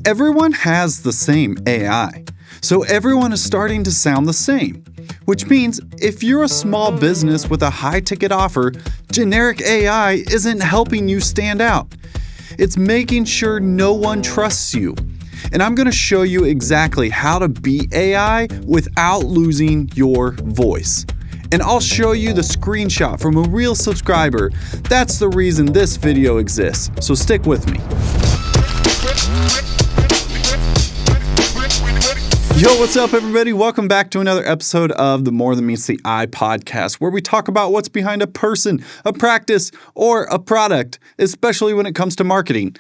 Everyone has the same AI, so everyone is starting to sound the same. Which means if you're a small business with a high-ticket offer, generic AI isn't helping you stand out. It's making sure no one trusts you. And I'm going to show you exactly how to beat AI without losing your voice. And I'll show you the screenshot from a real subscriber. That's the reason this video exists, so stick with me. Yo, what's up everybody? Welcome back to another episode of the More Than Meets the Eye podcast, where we talk about what's behind a person, a practice, or a product, especially when it comes to marketing.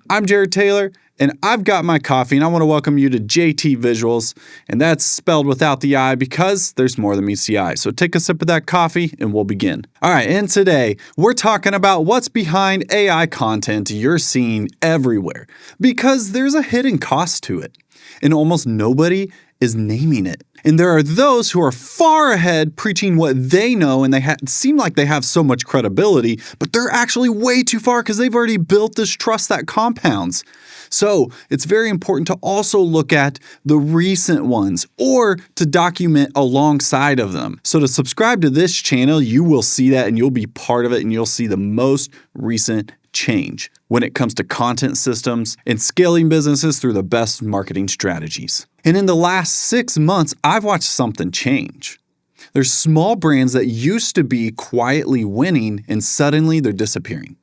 I'm Jared Taylor, and I've got my coffee, and I want to welcome you to JT Visuals, and that's spelled without the I because there's more than meets the eye. So take a sip of that coffee, and we'll begin. All right, and today, we're talking about what's behind AI content you're seeing everywhere, because there's a hidden cost to it, and almost nobody is naming it. And there are those who are far ahead preaching what they know, and they seem like they have so much credibility, but they're actually way too far because they've already built this trust that compounds. So it's very important to also look at the recent ones or to document alongside of them. So to subscribe to this channel, you will see that and you'll be part of it, and you'll see the most recent change when it comes to content systems and scaling businesses through the best marketing strategies. And in the last 6 months, I've watched something change. There's small brands that used to be quietly winning and suddenly they're disappearing.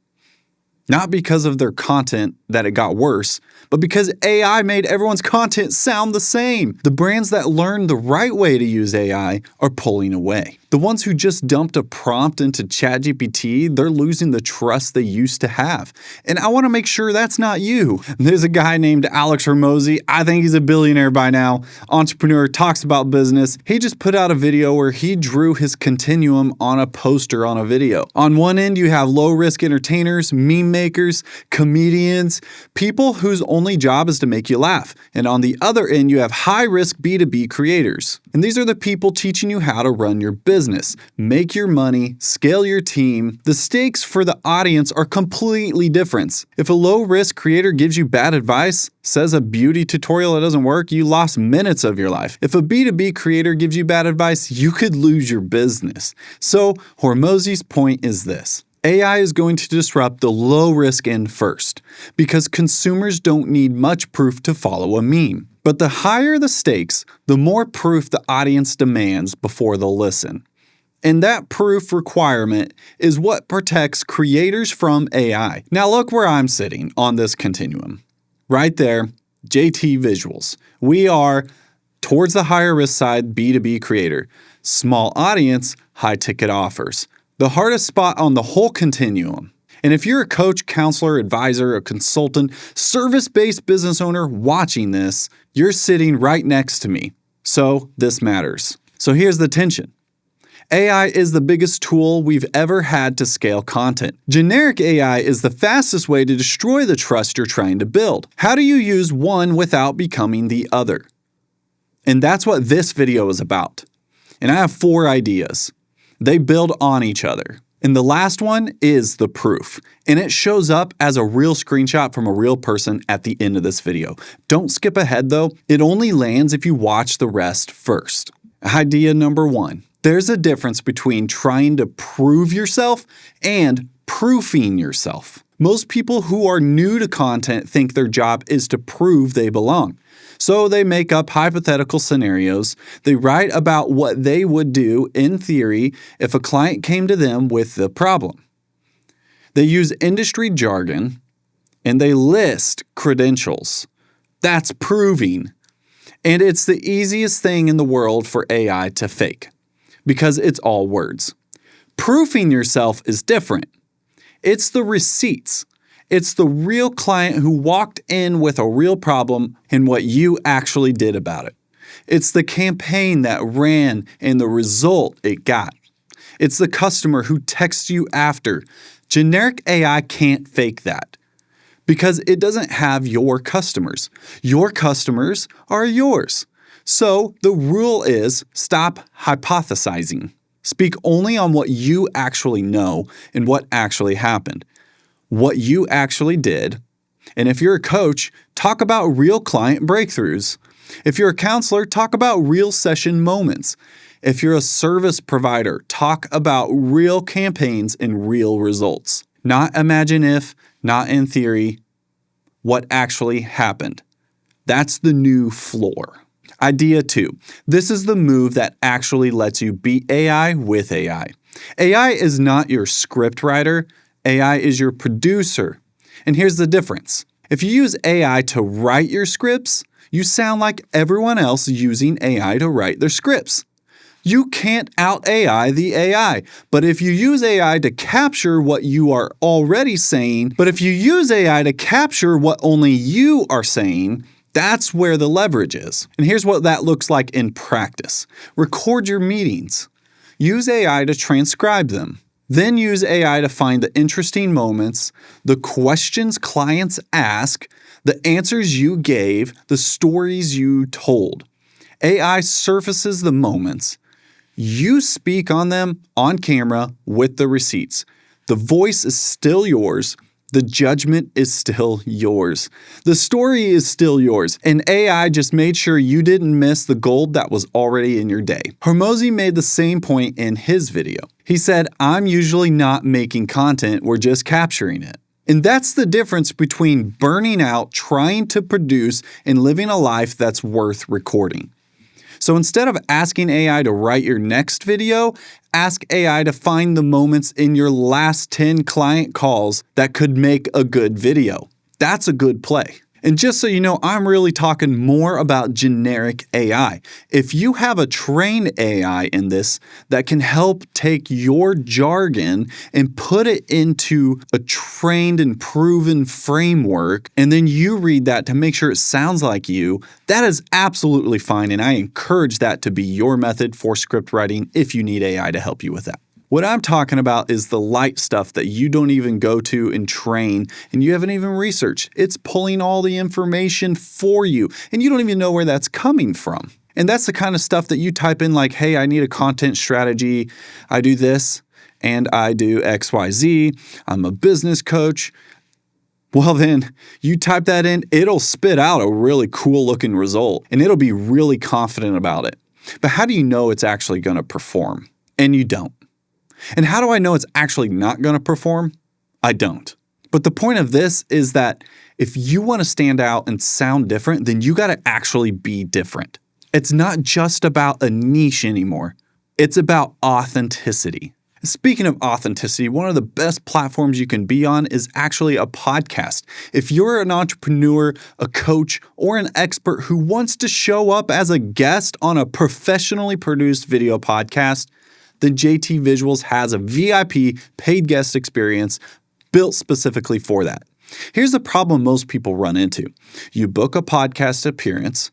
Not because of their content that it got worse, but because AI made everyone's content sound the same. The brands that learned the right way to use AI are pulling away. The ones who just dumped a prompt into ChatGPT, they're losing the trust they used to have. And I want to make sure that's not you. There's a guy named Alex Hormozi. I think he's a billionaire by now. Entrepreneur, talks about business. He just put out a video where he drew his continuum on a poster on a video. On one end, you have low-risk entertainers, meme makers, comedians, people whose only job is to make you laugh. And on the other end, you have high-risk B2B creators. And these are the people teaching you how to run your business, make your money, scale your team. The stakes for the audience are completely different. If a low-risk creator gives you bad advice, says a beauty tutorial that doesn't work, you lost minutes of your life. If a B2B creator gives you bad advice, you could lose your business. So Hormozi's point is this. AI is going to disrupt the low-risk end first, because consumers don't need much proof to follow a meme. But the higher the stakes, the more proof the audience demands before they'll listen. And that proof requirement is what protects creators from AI. Now look where I'm sitting on this continuum. Right there, JT Visuals. We are towards the higher risk side, B2B creator. Small audience, high ticket offers. The hardest spot on the whole continuum. And if you're a coach, counselor, advisor, a consultant, service-based business owner watching this, you're sitting right next to me. So this matters. So here's the tension. AI is the biggest tool we've ever had to scale content. Generic AI is the fastest way to destroy the trust you're trying to build. How do you use one without becoming the other? And that's what this video is about. And I have 4 ideas. They build on each other. And the last one is the proof. And it shows up as a real screenshot from a real person at the end of this video. Don't skip ahead though. It only lands if you watch the rest first. Idea number 1. There's a difference between trying to prove yourself and proofing yourself. Most people who are new to content think their job is to prove they belong. So they make up hypothetical scenarios. They write about what they would do in theory if a client came to them with the problem. They use industry jargon and they list credentials. That's proving. And it's the easiest thing in the world for AI to fake because it's all words. Proofing yourself is different. It's the receipts. It's the real client who walked in with a real problem and what you actually did about it. It's the campaign that ran and the result it got. It's the customer who texts you after. Generic AI can't fake that because it doesn't have your customers. Your customers are yours. So the rule is stop hypothesizing. Speak only on what you actually know and what actually happened. What you actually did And if you're a coach, talk about real client breakthroughs. If you're a counselor, talk about real session moments. If you're a service provider, talk about real campaigns and real results. Not imagine if, not in theory, what actually happened. That's the new floor. Idea 2. This is the move that actually lets you beat AI with AI. AI is not your scriptwriter. AI is your producer. And here's the difference. If you use AI to write your scripts, you sound like everyone else using AI to write their scripts. You can't out-AI the AI. But if you use AI to capture what you are already saying, what only you are saying, that's where the leverage is. And here's what that looks like in practice. Record your meetings. Use AI to transcribe them. Then use AI to find the interesting moments, the questions clients ask, the answers you gave, the stories you told. AI surfaces the moments. You speak on them on camera with the receipts. The voice is still yours. The judgment is still yours. The story is still yours. And AI just made sure you didn't miss the gold that was already in your day. Hormozi made the same point in his video. He said, "I'm usually not making content, we're just capturing it." And that's the difference between burning out, trying to produce, and living a life that's worth recording. So instead of asking AI to write your next video, ask AI to find the moments in your last 10 client calls that could make a good video. That's a good play. And just so you know, I'm really talking more about generic AI. If you have a trained AI in this that can help take your jargon and put it into a trained and proven framework, and then you read that to make sure it sounds like you, that is absolutely fine. And I encourage that to be your method for script writing if you need AI to help you with that. What I'm talking about is the light stuff that you don't even go to and train and you haven't even researched. It's pulling all the information for you and you don't even know where that's coming from. And that's the kind of stuff that you type in like, hey, I need a content strategy. I do this and I do XYZ. I'm a business coach. Well, then you type that in, it'll spit out a really cool looking result and it'll be really confident about it. But how do you know it's actually going to perform? And you don't. And how do I know it's actually not going to perform? I don't. But the point of this is that if you want to stand out and sound different, then you got to actually be different. It's not just about a niche anymore. It's about authenticity. Speaking of authenticity, one of the best platforms you can be on is actually a podcast. If you're an entrepreneur, a coach, or an expert who wants to show up as a guest on a professionally produced video podcast, then JT Visuals has a VIP paid guest experience built specifically for that. Here's the problem most people run into. You book a podcast appearance,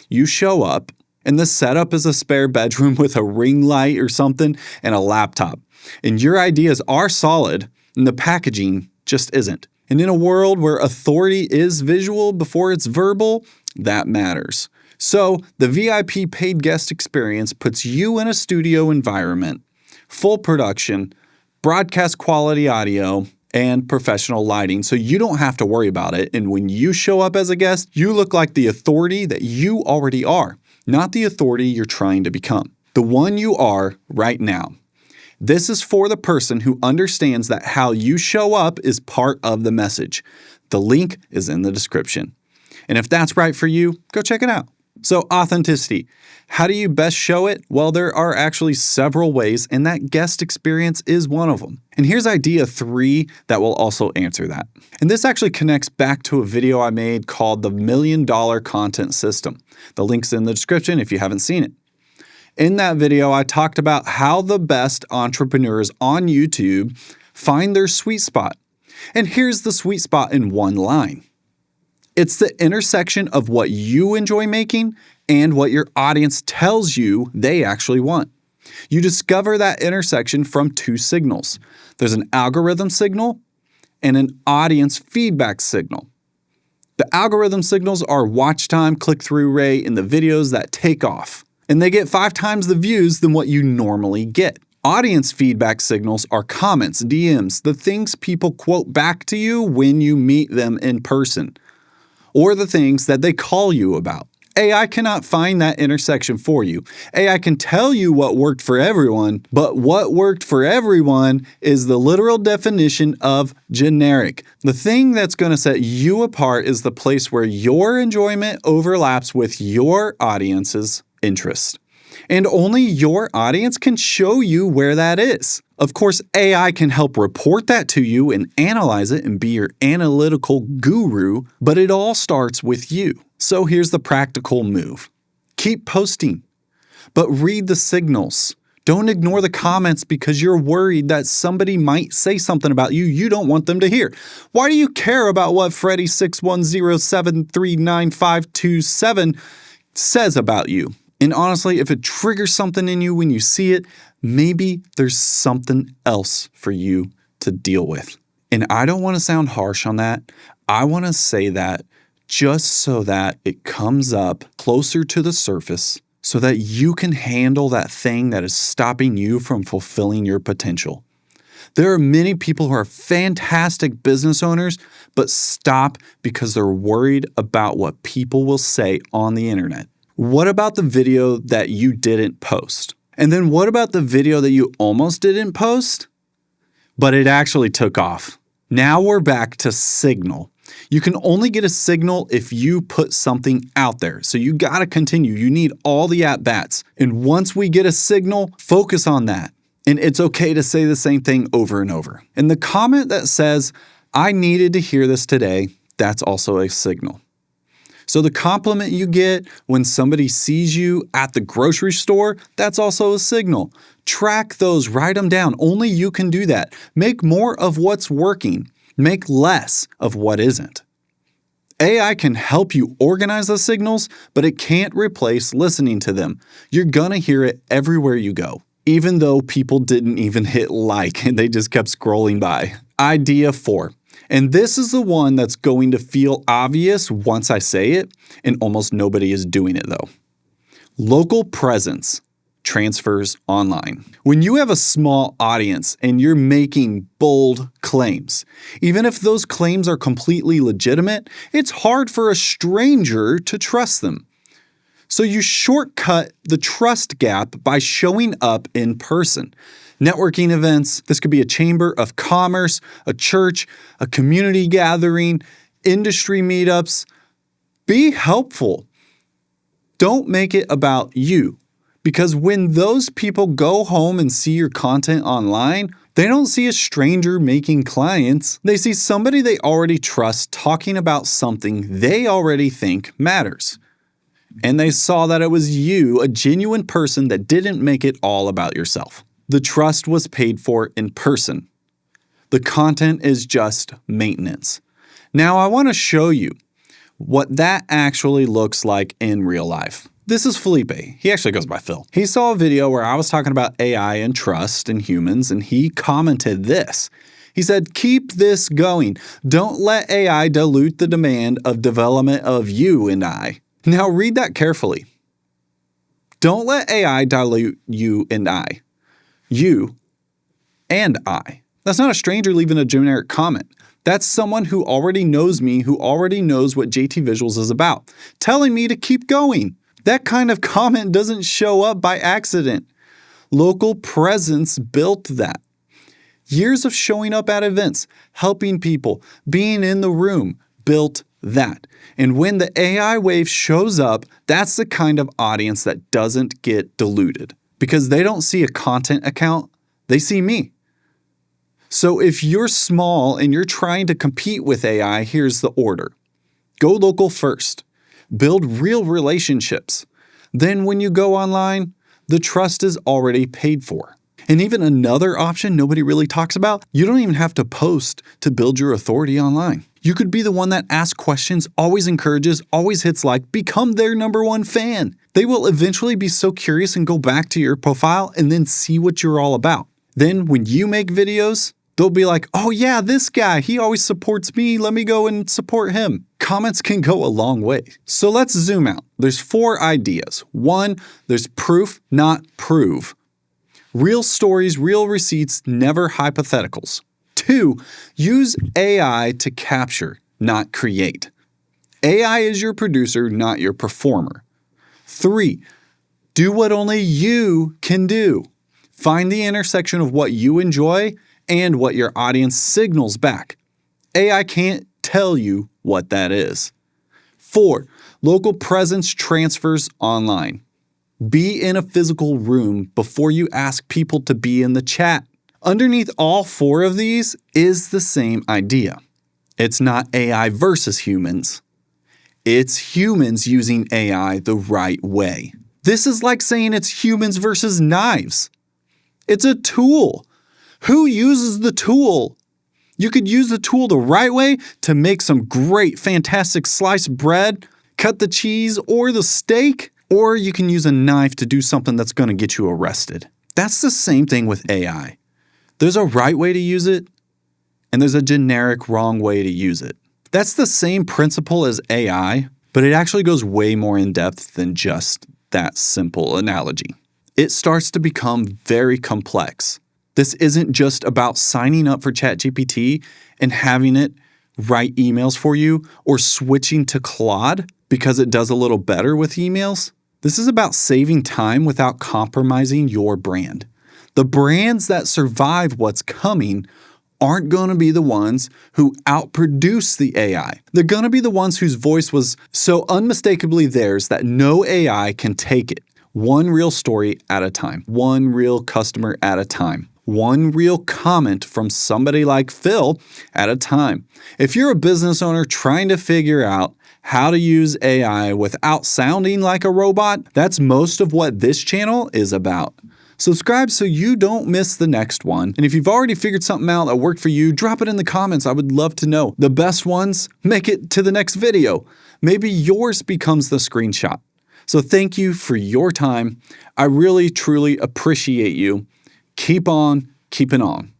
you show up, and the setup is a spare bedroom with a ring light or something and a laptop. And your ideas are solid, and the packaging just isn't. And in a world where authority is visual before it's verbal, that matters. So the VIP paid guest experience puts you in a studio environment, full production, broadcast quality audio, and professional lighting, so you don't have to worry about it. And when you show up as a guest, you look like the authority that you already are, not the authority you're trying to become, the one you are right now. This is for the person who understands that how you show up is part of the message. The link is in the description. And if that's right for you, go check it out. So authenticity. How do you best show it? Well, there are actually several ways, and that guest experience is one of them. And here's idea 3 that will also answer that. And this actually connects back to a video I made called the $1 Million Content System. The link's in the description if you haven't seen it. In that video, I talked about how the best entrepreneurs on YouTube find their sweet spot. And here's the sweet spot in one line. It's the intersection of what you enjoy making and what your audience tells you they actually want. You discover that intersection from 2 signals. There's an algorithm signal and an audience feedback signal. The algorithm signals are watch time, click-through rate, and the videos that take off. And they get 5 times the views than what you normally get. Audience feedback signals are comments, DMs, the things people quote back to you when you meet them in person, or the things that they call you about. AI cannot find that intersection for you. AI can tell you what worked for everyone, but what worked for everyone is the literal definition of generic. The thing that's going to set you apart is the place where your enjoyment overlaps with your audience's interest. And only your audience can show you where that is. Of course, AI can help report that to you and analyze it and be your analytical guru, but it all starts with you. So here's the practical move. Keep posting, but read the signals. Don't ignore the comments because you're worried that somebody might say something about you you don't want them to hear. Why do you care about what Freddy6107395527 says about you? And honestly, if it triggers something in you when you see it, maybe there's something else for you to deal with. And I don't want to sound harsh on that. I want to say that just so that it comes up closer to the surface so that you can handle that thing that is stopping you from fulfilling your potential. There are many people who are fantastic business owners, but stop because they're worried about what people will say on the internet. What about the video that you didn't post? And then what about the video that you almost didn't post, but it actually took off? Now we're back to signal. You can only get a signal if you put something out there. So you got to continue. You need all the at-bats. And once we get a signal, focus on that. And it's okay to say the same thing over and over. And the comment that says, I needed to hear this today, that's also a signal. So the compliment you get when somebody sees you at the grocery store, that's also a signal. Track those, write them down. Only you can do that. Make more of what's working. Make less of what isn't. AI can help you organize the signals, but it can't replace listening to them. You're gonna hear it everywhere you go, even though people didn't even hit like and they just kept scrolling by. Idea 4. And this is the one that's going to feel obvious once I say it, and almost nobody is doing it though. Local presence transfers online. When you have a small audience and you're making bold claims, even if those claims are completely legitimate, it's hard for a stranger to trust them. So you shortcut the trust gap by showing up in person. Networking events, this could be a chamber of commerce, a church, a community gathering, industry meetups. Be helpful. Don't make it about you. Because when those people go home and see your content online, they don't see a stranger making clients. They see somebody they already trust talking about something they already think matters. And they saw that it was you, a genuine person that didn't make it all about yourself. The trust was paid for in person. The content is just maintenance. Now I want to show you what that actually looks like in real life. This is Felipe. He actually goes by Phil. He saw a video where I was talking about AI and trust in humans, and he commented this. He said, keep this going. Don't let AI dilute the demand of development of you and I. Now read that carefully. Don't let AI dilute you and I. You and I. That's not a stranger leaving a generic comment. That's someone who already knows me, who already knows what JT Visuals is about, telling me to keep going. That kind of comment doesn't show up by accident. Local presence built that. Years of showing up at events, helping people, being in the room built that. And when the AI wave shows up, that's the kind of audience that doesn't get diluted because they don't see a content account, they see me. So if you're small and you're trying to compete with AI, here's the order. Go local first. Build real relationships. Then when you go online, the trust is already paid for. And even another option nobody really talks about, you don't even have to post to build your authority online. You could be the one that asks questions, always encourages, always hits like, become their #1 fan. They will eventually be so curious and go back to your profile and then see what you're all about. Then when you make videos, they'll be like, oh yeah, this guy, he always supports me. Let me go and support him. Comments can go a long way. So let's zoom out. There's 4 ideas. 1, there's proof, not prove. Real stories, real receipts, never hypotheticals. 2, use AI to capture, not create. AI is your producer, not your performer. 3, do what only you can do. Find the intersection of what you enjoy and what your audience signals back. AI can't tell you what that is. 4, local presence transfers online. Be in a physical room before you ask people to be in the chat. Underneath all 4 of these is the same idea. It's not AI versus humans. It's humans using AI the right way. This is like saying it's humans versus knives. It's a tool. Who uses the tool? You could use the tool the right way to make some great, fantastic sliced bread, cut the cheese or the steak, or you can use a knife to do something that's going to get you arrested. That's the same thing with AI. There's a right way to use it, and there's a generic wrong way to use it. That's the same principle as AI, but it actually goes way more in depth than just that simple analogy. It starts to become very complex. This isn't just about signing up for ChatGPT and having it write emails for you or switching to Claude because it does a little better with emails. This is about saving time without compromising your brand. The brands that survive what's coming aren't going to be the ones who outproduce the AI. They're going to be the ones whose voice was so unmistakably theirs that no AI can take it. One real story at a time. One real customer at a time. One real comment from somebody like Phil at a time. If you're a business owner trying to figure out how to use AI without sounding like a robot, that's most of what this channel is about. Subscribe so you don't miss the next one. And if you've already figured something out that worked for you, drop it in the comments. I would love to know. The best ones make it to the next video. Maybe yours becomes the screenshot. So thank you for your time. I really, truly appreciate you. Keep on keeping on.